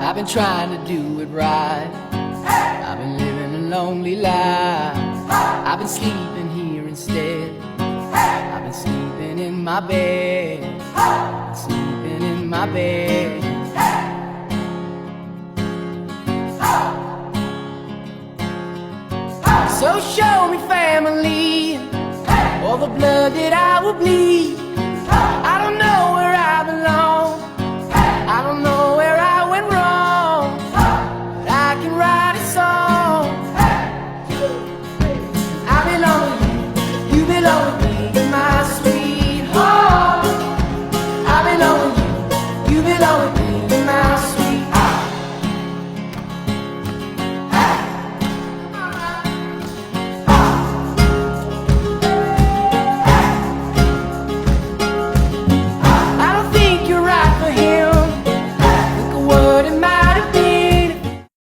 I've been trying to do it right. I've been living a lonely life. I've been sleeping here instead. I've been sleeping in my bed. Sleeping in my bed. So show me family, all the blood that I will bleed.